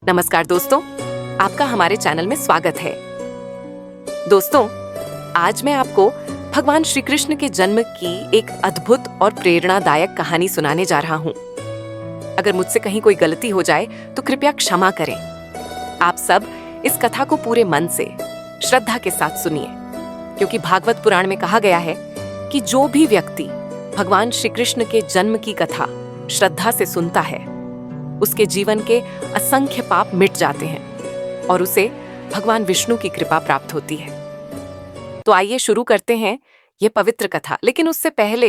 नमस्कार दोस्तों, आपका हमारे चैनल में स्वागत है। दोस्तों, आज मैं आपको भगवान श्री कृष्ण के जन्म की एक अद्भुत और प्रेरणादायक कहानी सुनाने जा रहा हूँ। अगर मुझसे कहीं कोई गलती हो जाए तो कृपया क्षमा करें। आप सब इस कथा को पूरे मन से, श्रद्धा के साथ सुनिए, क्योंकि भागवत पुराण में कहा गया है कि जो भी व्यक्ति भगवान श्री कृष्ण के जन्म की कथा श्रद्धा से सुनता है, उसके जीवन के असंख्य पाप मिट जाते हैं और उसे भगवान विष्णु की कृपा प्राप्त होती है। तो आइए शुरू करते हैं ये पवित्र कथा। लेकिन उससे पहले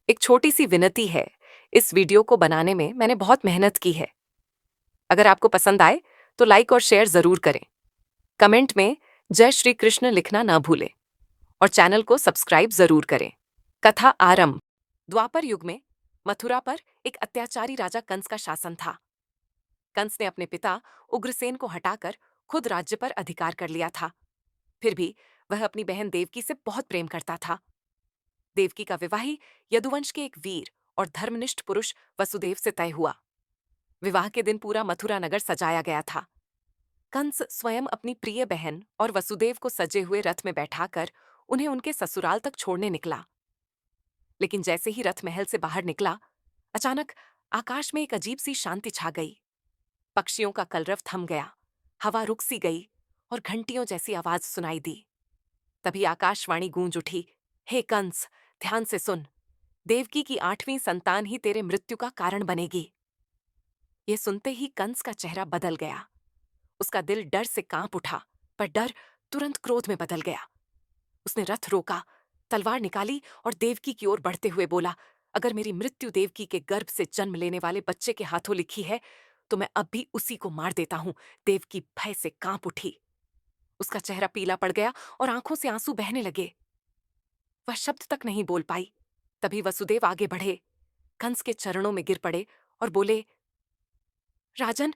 एक छोटी सी विनती है। इस वीडियो को बनाने में मैंने बहुत मेहनत की है। अगर आपको पसंद आए तो लाइक और शेयर जरूर करें। कमेंट में जय श्री कृष्ण लिखना ना भूलें और चैनल को सब्सक्राइब जरूर करें। कथा आरंभ। द्वापर युग में मथुरा पर एक अत्याचारी राजा कंस का शासन था। कंस ने अपने पिता उग्रसेन को हटाकर खुद राज्य पर अधिकार कर लिया था। फिर भी वह अपनी बहन देवकी से बहुत प्रेम करता था। देवकी का विवाह ही यदुवंश के एक वीर और धर्मनिष्ठ पुरुष वसुदेव से तय हुआ। विवाह के दिन पूरा मथुरा नगर सजाया गया था। कंस स्वयं अपनी प्रिय बहन और वसुदेव को सजे हुए रथ में बैठाकर उन्हें उनके ससुराल तक छोड़ने निकला। लेकिन जैसे ही रथ महल से बाहर निकला, अचानक आकाश में एक अजीब सी शांति छा गई। पक्षियों का कलरव थम गया, हवा रुक सी गई और घंटियों जैसी आवाज सुनाई दी। तभी आकाशवाणी गूंज उठी, हे कंस, ध्यान से सुन। देवकी की 8वीं संतान ही तेरे मृत्यु का कारण बनेगी। ये सुनते ही कंस का चेहरा बदल गया। उसका दिल डर से कांप उठा, पर डर तुरंत क्रोध में बदल गया। उसने रथ रोका, तलवार निकाली और देवकी की ओर बढ़ते हुए बोला, अगर मेरी मृत्यु देवकी के गर्भ से जन्म लेने वाले बच्चे के हाथों लिखी है तो मैं अब भी उसी को मार देता हूं। देवकी भय से कांप उठी। उसका चेहरा पीला पड़ गया और आंखों से आंसू बहने लगे। वह शब्द तक नहीं बोल पाई। तभी वसुदेव आगे बढ़े, कंस के चरणों में गिर पड़े और बोले, राजन,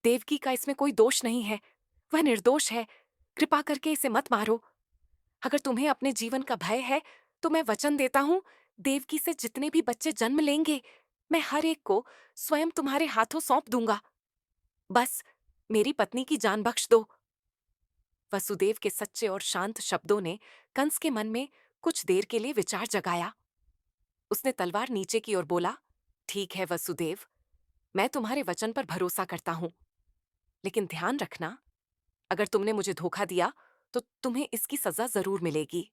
देवकी का इसमें कोई दोष नहीं है। वह निर्दोष है। कृपा करके इसे मत मारो। अगर तुम्हें अपने जीवन का भय है तो मैं वचन देता हूं, देवकी से जितने भी बच्चे जन्म लेंगे, मैं हर एक को स्वयं तुम्हारे हाथों सौंप दूंगा। बस मेरी पत्नी की जान बख्श दो। वसुदेव के सच्चे और शांत शब्दों ने कंस के मन में कुछ देर के लिए विचार जगाया। उसने तलवार नीचे की ओर बोला, ठीक है वसुदेव, मैं तुम्हारे वचन पर भरोसा करता हूं, लेकिन ध्यान रखना, अगर तुमने मुझे धोखा दिया तो तुम्हें इसकी सजा जरूर मिलेगी।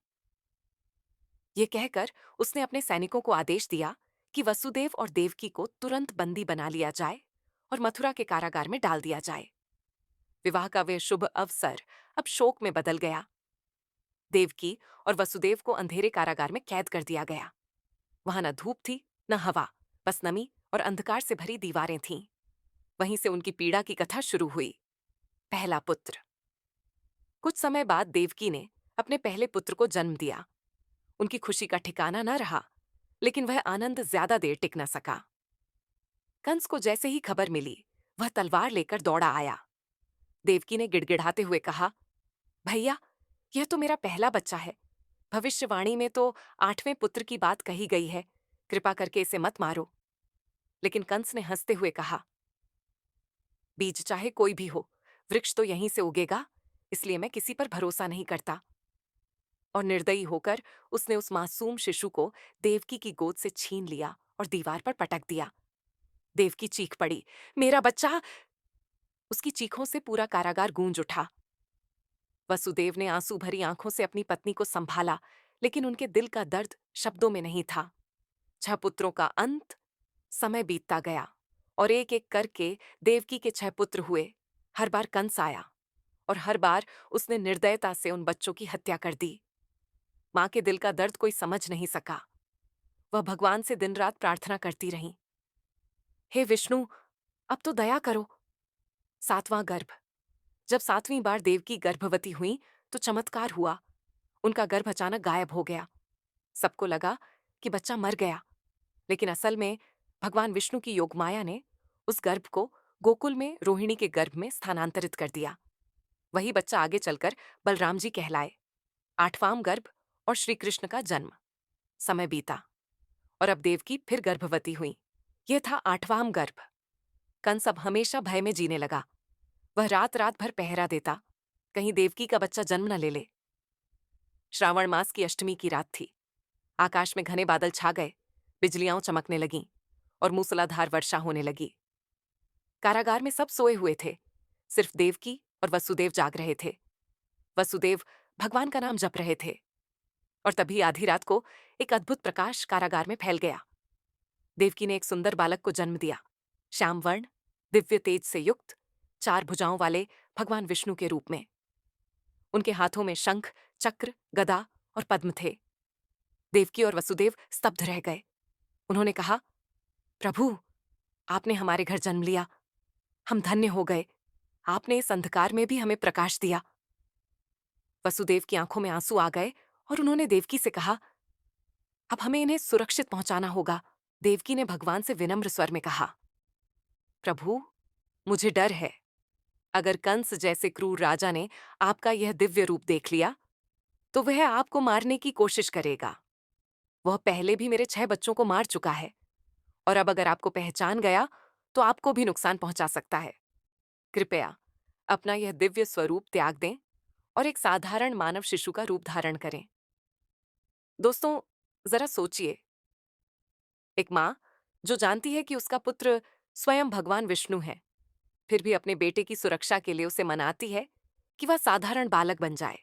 ये कहकर उसने अपने सैनिकों को आदेश दिया कि वसुदेव और देवकी को तुरंत बंदी बना लिया जाए और मथुरा के कारागार में डाल दिया जाए। विवाह का वह शुभ अवसर अब शोक में बदल गया। देवकी और वसुदेव को अंधेरे कारागार में कैद कर दिया गया। वहां न धूप थी न हवा, बस नमी और अंधकार से भरी दीवारें थीं। वहीं से उनकी पीड़ा की कथा शुरू हुई। पहला पुत्र। कुछ समय बाद देवकी ने अपने पहले पुत्र को जन्म दिया। उनकी खुशी का ठिकाना न रहा, लेकिन वह आनंद ज्यादा देर टिक न सका। कंस को जैसे ही खबर मिली, वह तलवार लेकर दौड़ा आया। देवकी ने गिड़गिड़ाते हुए कहा, भैया, यह तो मेरा पहला बच्चा है। भविष्यवाणी में तो 8वें पुत्र की बात कही गई है। कृपा करके इसे मत मारो। लेकिन कंस ने हंसते हुए कहा, बीज चाहे कोई भी हो, वृक्ष तो यहीं से उगेगा, इसलिए मैं किसी पर भरोसा नहीं करता। और निर्दयी होकर उसने उस मासूम शिशु को देवकी की गोद से छीन लिया और दीवार पर पटक दिया। देवकी चीख पड़ी, मेरा बच्चा! उसकी चीखों से पूरा कारागार गूंज उठा। वसुदेव ने आंसू भरी आंखों से अपनी पत्नी को संभाला, लेकिन उनके दिल का दर्द शब्दों में नहीं था। 6 पुत्रों का अंत। समय बीतता गया और एक एक करके देवकी के 6 पुत्र हुए। हर बार कंस आया और हर बार उसने निर्दयता से उन बच्चों की हत्या कर दी। मां के दिल का दर्द कोई समझ नहीं सका। वह भगवान से दिन रात प्रार्थना करती रही, हे विष्णु, अब तो दया करो। 7वां गर्भ। जब 7वीं बार देवकी गर्भवती हुई तो चमत्कार हुआ। उनका गर्भ अचानक गायब हो गया। सबको लगा कि बच्चा मर गया, लेकिन असल में भगवान विष्णु की योगमाया ने उस गर्भ को गोकुल में रोहिणी के गर्भ में स्थानांतरित कर दिया। वही बच्चा आगे चलकर बलराम जी कहलाए। 8वां गर्भ और श्री कृष्ण का जन्म। समय बीता और अब देवकी फिर गर्भवती हुई। यह था 8वां गर्भ। कंस अब हमेशा भय में जीने लगा। वह रात रात भर पहरा देता, कहीं देवकी का बच्चा जन्म न ले ले। श्रावण मास की अष्टमी की रात थी। आकाश में घने बादल छा गए, बिजलियां चमकने लगीं और मूसलाधार वर्षा होने लगी। कारागार में सब सोए हुए थे, सिर्फ देवकी और वसुदेव जाग रहे थे। वसुदेव भगवान का नाम जप रहे थे और तभी आधी रात को एक अद्भुत प्रकाश कारागार में फैल गया। देवकी ने एक सुंदर बालक को जन्म दिया, श्याम वर्ण, दिव्य तेज से युक्त, 4 भुजाओं वाले भगवान विष्णु के रूप में। उनके हाथों में शंख, चक्र, गदा और पद्म थे। देवकी और वसुदेव स्तब्ध रह गए। उन्होंने कहा, प्रभु, आपने हमारे घर जन्म लिया, हम धन्य हो गए। आपने इस अंधकार में भी हमें प्रकाश दिया। वसुदेव की आंखों में आंसू आ गए और उन्होंने देवकी से कहा, अब हमें इन्हें सुरक्षित पहुंचाना होगा। देवकी ने भगवान से विनम्र स्वर में कहा, प्रभु, मुझे डर है। अगर कंस जैसे क्रूर राजा ने आपका यह दिव्य रूप देख लिया तो वह आपको मारने की कोशिश करेगा। वह पहले भी मेरे 6 बच्चों को मार चुका है और अब अगर आपको पहचान गया तो आपको भी नुकसान पहुंचा सकता है। कृपया अपना यह दिव्य स्वरूप त्याग दें और एक साधारण मानव शिशु का रूप धारण करें। दोस्तों, जरा सोचिए, एक माँ जो जानती है कि उसका पुत्र स्वयं भगवान विष्णु है, फिर भी अपने बेटे की सुरक्षा के लिए उसे मनाती है कि वह साधारण बालक बन जाए।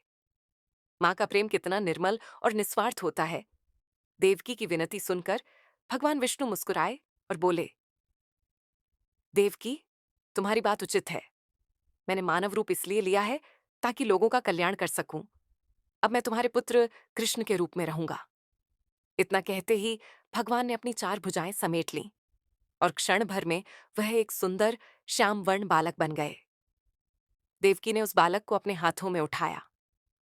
माँ का प्रेम कितना निर्मल और निस्वार्थ होता है। देवकी की विनती सुनकर भगवान विष्णु मुस्कुराए और बोले, देवकी, तुम्हारी बात उचित है। मैंने मानव रूप इसलिए लिया है ताकि लोगों का कल्याण कर सकूं। अब मैं तुम्हारे पुत्र कृष्ण के रूप में रहूंगा। इतना कहते ही भगवान ने अपनी 4 भुजाएं समेट लीं और क्षण भर में वह एक सुंदर श्याम वर्ण बालक बन गए। देवकी ने उस बालक को अपने हाथों में उठाया,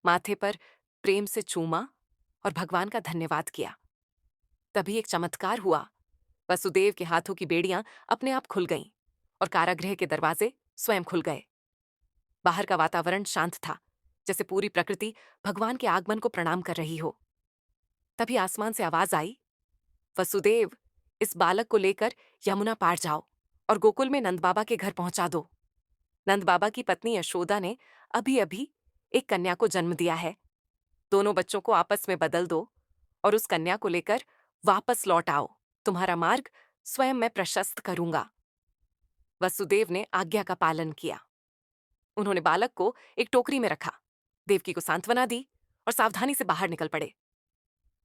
माथे पर प्रेम से चूमा और भगवान का धन्यवाद किया। तभी एक चमत्कार हुआ। वसुदेव के हाथों की बेड़ियां अपने आप खुल गईं और कारागृह के दरवाजे स्वयं खुल गए। बाहर का वातावरण शांत था, जैसे पूरी प्रकृति भगवान के आगमन को प्रणाम कर रही हो। तभी आसमान से आवाज आई, वसुदेव, इस बालक को लेकर यमुना पार जाओ और गोकुल में नंद बाबा के घर पहुंचा दो। नंद बाबा की पत्नी यशोदा ने अभी अभी एक कन्या को जन्म दिया है। दोनों बच्चों को आपस में बदल दो और उस कन्या को लेकर वापस लौट आओ। तुम्हारा मार्ग स्वयं मैं प्रशस्त करूंगा। वसुदेव ने आज्ञा का पालन किया। उन्होंने बालक को एक टोकरी में रखा, देवकी को सांत्वना दी और सावधानी से बाहर निकल पड़े।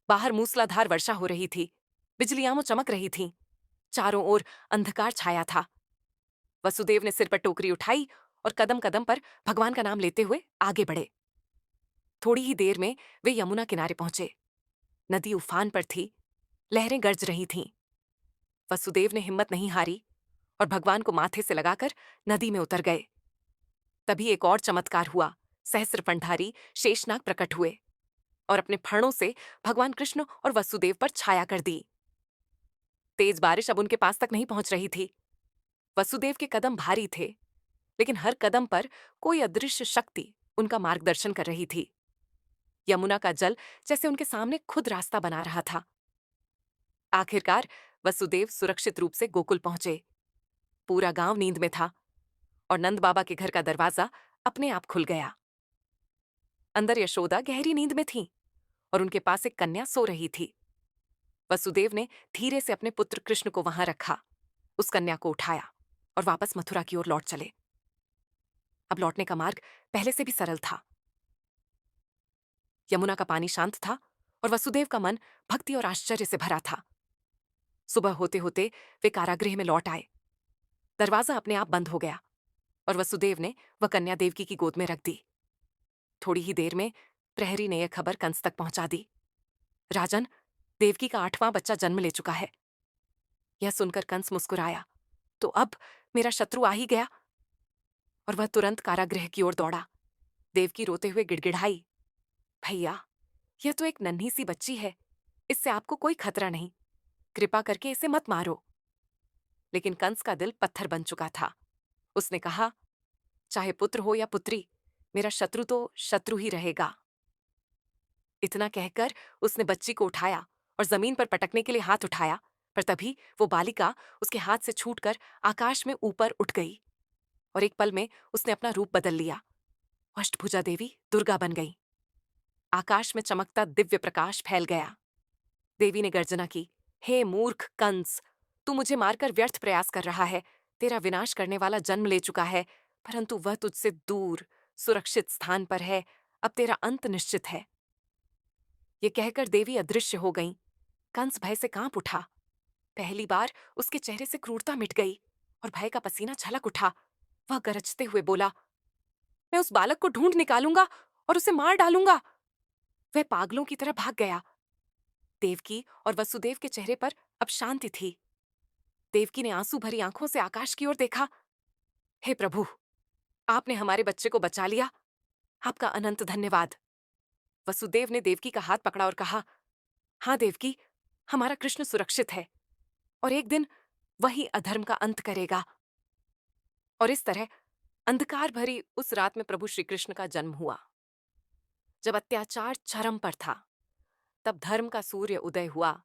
बाहर मूसलाधार वर्षा हो रही थी, बिजलियां चमक रही थीं, चारों ओर अंधकार छाया था। वसुदेव ने सिर पर टोकरी उठाई और कदम कदम पर भगवान का नाम लेते हुए आगे बढ़े। थोड़ी ही देर में वे यमुना किनारे पहुंचे। नदी उफान पर थी, लहरें गरज रही थीं। वसुदेव ने हिम्मत नहीं हारी और भगवान को माथे से लगाकर नदी में उतर गए। तभी एक और चमत्कार हुआ। सहस्त्रफंधारी शेषनाग प्रकट हुए और अपने फणों से भगवान कृष्ण और वसुदेव पर छाया कर दी। तेज बारिश अब उनके पास तक नहीं पहुंच रही थी। वसुदेव के कदम भारी थे, लेकिन हर कदम पर कोई अदृश्य शक्ति उनका मार्गदर्शन कर रही थी। यमुना का जल जैसे उनके सामने खुद रास्ता बना रहा था। आखिरकार वसुदेव सुरक्षित रूप से गोकुल पहुंचे। पूरा गांव नींद में था और नंद बाबा के घर का दरवाजा अपने आप खुल गया। अंदर यशोदा गहरी नींद में थी और उनके पास एक कन्या सो रही थी। वसुदेव ने धीरे से अपने पुत्र कृष्ण को वहां रखा, उस कन्या को उठाया और वापस मथुरा की ओर लौट चले। अब लौटने का मार्ग पहले से भी सरल था। यमुना का पानी शांत था और वसुदेव का मन भक्ति और आश्चर्य से भरा था। सुबह होते होते वे कारागृह में लौट आए। दरवाजा अपने आप बंद हो गया और वसुदेव ने वह कन्या देवकी की गोद में रख दी। थोड़ी ही देर में प्रहरी ने यह खबर कंस तक पहुंचा दी, राजन, देवकी का 8वां बच्चा जन्म ले चुका है। यह सुनकर कंस मुस्कुराया, तो अब मेरा शत्रु आ ही गया। और वह तुरंत कारागृह की ओर दौड़ा। देवकी रोते हुए गिड़गिड़ाई, भैया, यह तो एक नन्ही सी बच्ची है, इससे आपको कोई खतरा नहीं, कृपा करके इसे मत मारो। लेकिन कंस का दिल पत्थर बन चुका था। उसने कहा, चाहे पुत्र हो या पुत्री, मेरा शत्रु तो शत्रु ही रहेगा। इतना कहकर उसने बच्ची को उठाया और जमीन पर पटकने के लिए हाथ उठाया, पर तभी वो बालिका उसके हाथ से छूटकर आकाश में ऊपर उठ गई। और एक पल में उसने अपना रूप बदल लिया। अष्टभुजा देवी दुर्गा बन गई। आकाश में चमकता दिव्य प्रकाश फैल गया। देवी ने गर्जना की, हे मूर्ख कंस, तू मुझे मारकर व्यर्थ प्रयास कर रहा है। तेरा विनाश करने वाला जन्म ले चुका है, परंतु वह तुझसे दूर सुरक्षित स्थान पर है। अब तेरा अंत निश्चित है। ये कहकर देवी अदृश्य हो गईं। कंस भय से कांप उठा। पहली बार उसके चेहरे से क्रूरता मिट गई और भय का पसीना छलक उठा। वह गरजते हुए बोला, मैं उस बालक को ढूंढ निकालूंगा और उसे मार डालूंगा। वह पागलों की तरह भाग गया। देवकी और वसुदेव के चेहरे पर अब शांति थी। देवकी ने आंसू भरी आंखों से आकाश की ओर देखा। हे प्रभु, आपने हमारे बच्चे को बचा लिया। आपका अनंत धन्यवाद। वसुदेव ने देवकी का हाथ पकड़ा और कहा, हाँ देवकी, हमारा कृष्ण सुरक्षित है और एक दिन वही अधर्म का अंत करेगा। और इस तरह अंधकार भरी उस रात में प्रभु श्री कृष्ण का जन्म हुआ। जब अत्याचार चरम पर था, तब धर्म का सूर्य उदय हुआ